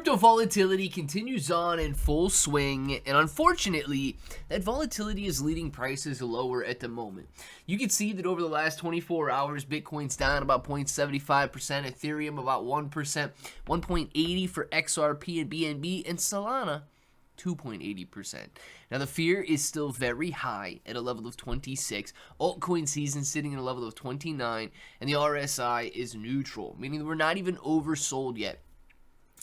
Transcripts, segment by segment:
Crypto volatility continues on in full swing, and unfortunately, that volatility is leading prices lower at the moment. You can see that over the last 24 hours, Bitcoin's down about 0.75%, Ethereum about 1%, 1.80 for XRP and BNB, and Solana 2.80%. Now, the fear is still very high at a level of 26. Altcoin season sitting at a level of 29, and the RSI is neutral, meaning we're not even oversold yet.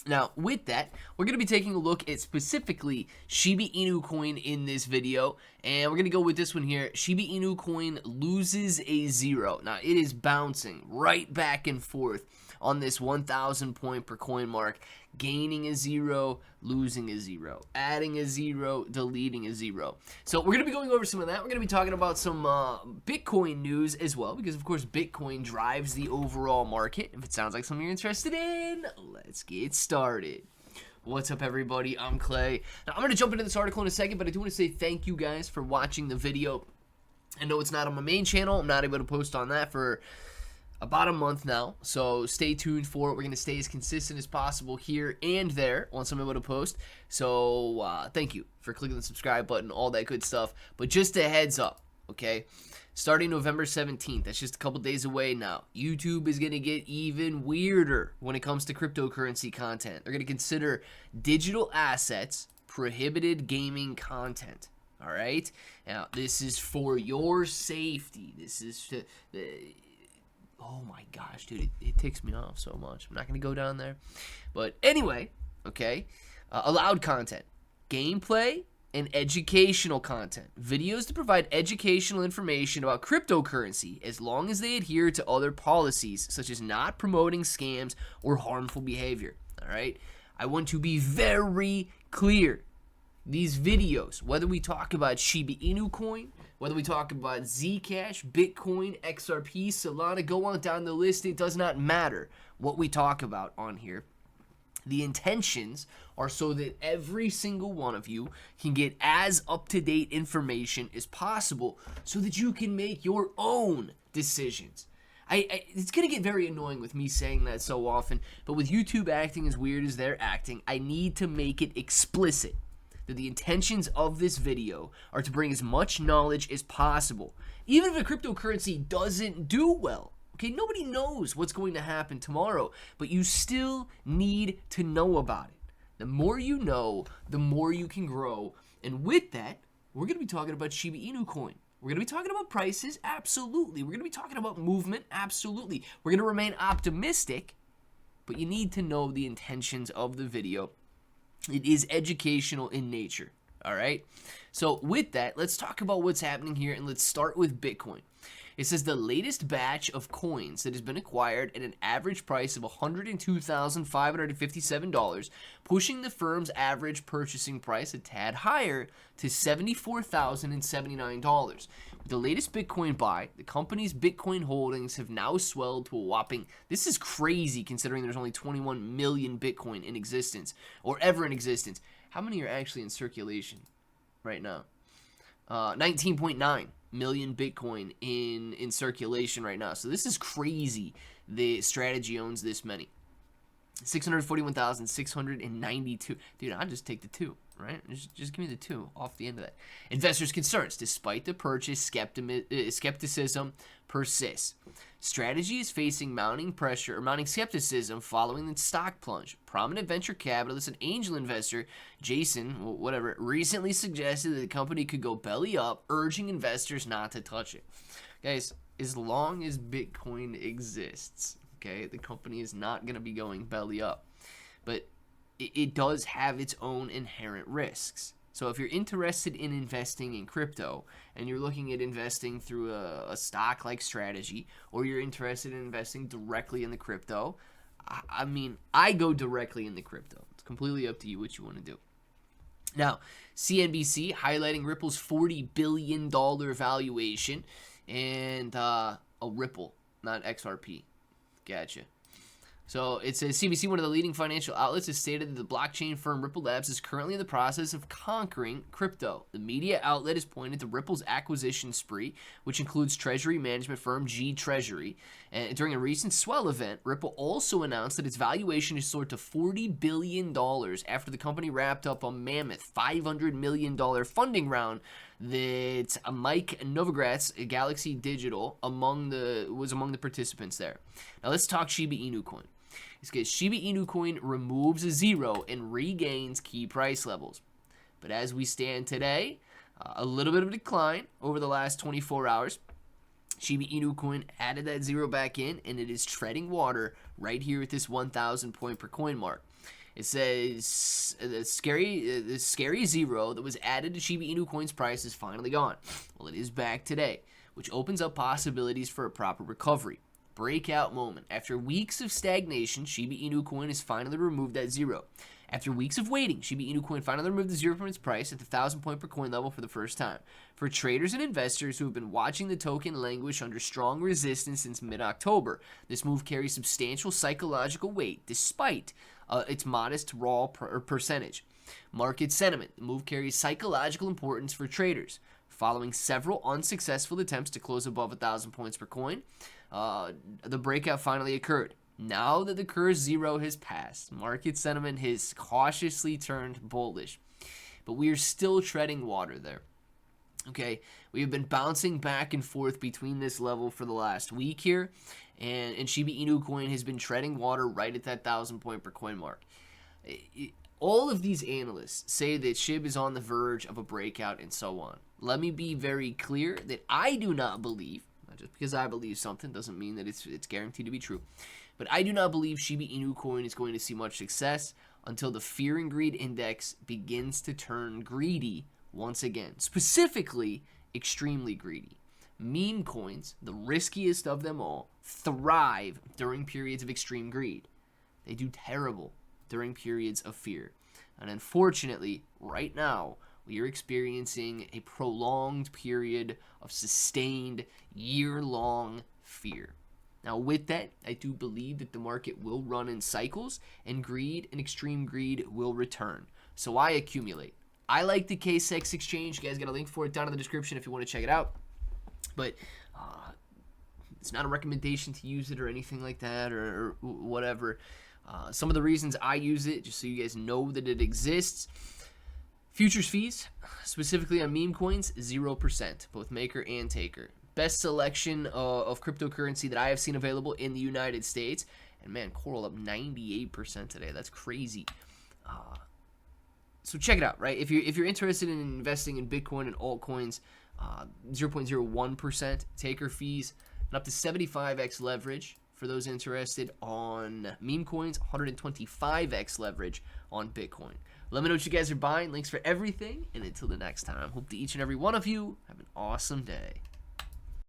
Now, with that, we're going to be taking a look at specifically Shiba Inu coin in this video, and we're going to go with this one here. Shiba Inu coin loses a 0. Now, it is bouncing right back and forth on this 1,000 point per coin mark, gaining a 0, losing a 0, adding a 0, deleting a 0. So we're going to be going over some of that. We're going to be talking about some Bitcoin news as well, because of course Bitcoin drives the overall market. If it sounds like something you're interested in, let's get started. What's up, everybody? I'm Clay. Now, I'm going to jump into this article in a second, but I do want to say thank you guys for watching the video. I know it's not on my main channel. I'm not able to post on that for about a month now, so stay tuned for it. We're going to stay as consistent as possible here and there once I'm able to post. So thank you for clicking the subscribe button, all that good stuff. But just a heads up, okay? Starting November 17th, that's just a couple days away now, YouTube is going to get even weirder when it comes to cryptocurrency content. They're going to consider digital assets prohibited gaming content. All right? Now, this is for your safety. This is to... oh my gosh, dude, it ticks me off so much. I'm not going to go down there. But anyway, okay, allowed content, gameplay, and educational content. Videos to provide educational information about cryptocurrency as long as they adhere to other policies, such as not promoting scams or harmful behavior. All right? I want to be very clear. These videos, whether we talk about Shiba Inu coin, whether we talk about Zcash, Bitcoin, XRP, Solana, go on down the list, it does not matter what we talk about on here. The intentions are so that every single one of you can get as up-to-date information as possible so that you can make your own decisions. It's going to get very annoying with me saying that so often, but with YouTube acting as weird as they're acting, I need to make it explicit that the intentions of this video are to bring as much knowledge as possible. Even if a cryptocurrency doesn't do well, okay, nobody knows what's going to happen tomorrow, but you still need to know about it. The more you know, the more you can grow. And with that, we're going to be talking about Shiba Inu coin. We're going to be talking about prices, absolutely. We're going to be talking about movement, absolutely. We're going to remain optimistic, but you need to know the intentions of the video. It is educational in nature, all right? So with that, let's talk about what's happening here, and let's start with Bitcoin. It says the latest batch of coins that has been acquired at an average price of $102,557, pushing the firm's average purchasing price a tad higher to $74,079. With the latest Bitcoin buy, the company's Bitcoin holdings have now swelled to a whopping, this is crazy considering there's only 21 million Bitcoin in existence, or ever in existence. How many are actually in circulation right now? 19.9 million Bitcoin in circulation right now. So this is crazy. The strategy owns this many. 641,692. Dude, I'll just take the 2, right? Just give me the 2 off the end of that. Investors' concerns. Despite the purchase, skepticism persists. Strategy is facing mounting pressure or mounting skepticism following the stock plunge. Prominent venture capitalist and angel investor Jason, whatever, recently suggested that the company could go belly up, urging investors not to touch it. Guys, as long as Bitcoin exists, okay, the company is not going to be going belly up. But it does have its own inherent risks. So if you're interested in investing in crypto and you're looking at investing through a stock-like strategy, or you're interested in investing directly in the crypto, I mean, I go directly in the crypto. It's completely up to you what you want to do. Now, CNBC highlighting Ripple's $40 billion valuation and Ripple, not XRP. Gotcha. So it says CBC, one of the leading financial outlets, has stated that the blockchain firm Ripple Labs is currently in the process of conquering crypto. The media outlet has pointed to Ripple's acquisition spree, which includes treasury management firm G Treasury. And during a recent swell event, Ripple also announced that its valuation has soared to $40 billion after the company wrapped up a mammoth $500 million funding round that Mike Novogratz, Galaxy Digital, was among the participants there. Now let's talk Shiba Inu coin. It's because Shiba Inu coin removes a zero and regains key price levels. But as we stand today, a little bit of a decline over the last 24 hours. Shiba Inu coin added that zero back in, and it is treading water right here at this 1,000 point per coin mark. It says the scary zero that was added to Shiba Inu coin's price is finally gone. Well, it is back today, which opens up possibilities for a proper recovery. Breakout moment. After weeks of stagnation, Shiba Inu coin has finally removed that zero. After weeks of waiting, Shiba Inu coin finally removed the zero from its price at the 1,000 point per coin level for the first time. For traders and investors who have been watching the token languish under strong resistance since mid-October, this move carries substantial psychological weight despite its modest raw percentage. Market sentiment. The move carries psychological importance for traders. Following several unsuccessful attempts to close above 1,000 points per coin, the breakout finally occurred. Now that the cursed zero has passed, market sentiment has cautiously turned bullish. But we are still treading water there. Okay, we have been bouncing back and forth between this level for the last week here, and Shiba Inu coin has been treading water right at that 1,000 point per coin mark. All of these analysts say that SHIB is on the verge of a breakout and so on. Let me be very clear that I do not believe, just because I believe something doesn't mean that it's guaranteed to be true, but I do not believe Shiba Inu coin is going to see much success until the fear and greed index begins to turn greedy once again. Specifically, extremely greedy. Meme coins, the riskiest of them all, thrive during periods of extreme greed. They do terrible during periods of fear. And unfortunately, right now, we are experiencing a prolonged period of sustained year-long fear. Now, with that, I do believe that the market will run in cycles, and greed and extreme greed will return. So I accumulate. I like the KCEX exchange. You guys got a link for it down in the description if you want to check it out. But it's not a recommendation to use it or anything like that or whatever. Some of the reasons I use it, just so you guys know that it exists. Futures fees, specifically on meme coins, 0%, both maker and taker. Best selection of cryptocurrency that I have seen available in the United States. And man, Coral up 98% today. That's crazy. So check it out, right? If you're interested in investing in Bitcoin and altcoins, 0.01% taker fees, and up to 75x leverage for those interested on meme coins, 125x leverage on Bitcoin. Let me know what you guys are buying. Links for everything. And until the next time, hope that each and every one of you have an awesome day.